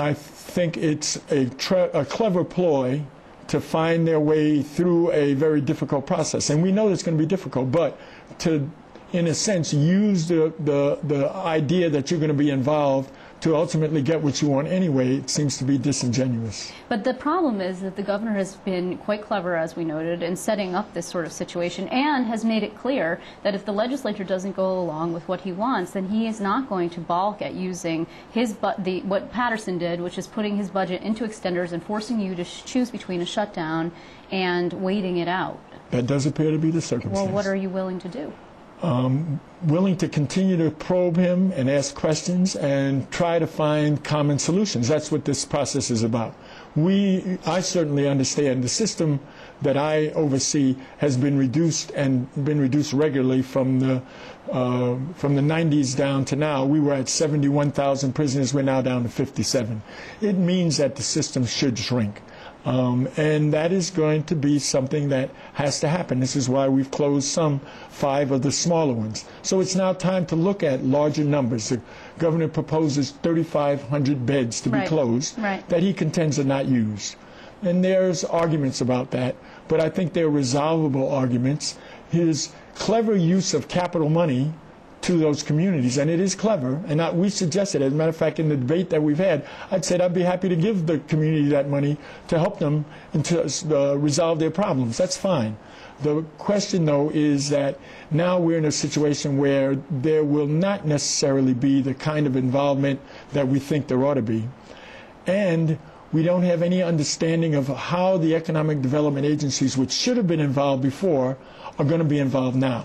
I think it's a clever ploy to find their way through a very difficult process. And we know it's going to be difficult, but to, in a sense, use the idea that you're going to be involved to ultimately get what you want anyway, it seems to be disingenuous. But the problem is that the governor has been quite clever, as we noted, in setting up this sort of situation, and has made it clear that if the legislature doesn't go along with what he wants, then he is not going to balk at using his what Patterson did, which is putting his budget into extenders and forcing you to choose between a shutdown and waiting it out. That does appear to be the circumstance. Well, what are you willing to do? Willing to continue to probe him and ask questions and try to find common solutions. That's what this process is about. I certainly understand the system that I oversee has been reduced and been reduced regularly from the 90s down to now. We were at 71,000 prisoners. We're now down to 57. It means that the system should shrink. And that is going to be something that has to happen. This is why we've closed some 5 of the smaller ones. So it's now time to look at larger numbers. The governor proposes 3,500 beds to be closed that he contends are not used. And there's arguments about that, but I think they're resolvable arguments. His clever use of capital money to those communities, and it is clever, and we suggested, as a matter of fact, in the debate that we've had, I'd said I'd be happy to give the community that money to help them and to resolve their problems. That's fine. The question, though, is that now we're in a situation where there will not necessarily be the kind of involvement that we think there ought to be. And we don't have any understanding of how the economic development agencies, which should have been involved before, are going to be involved now.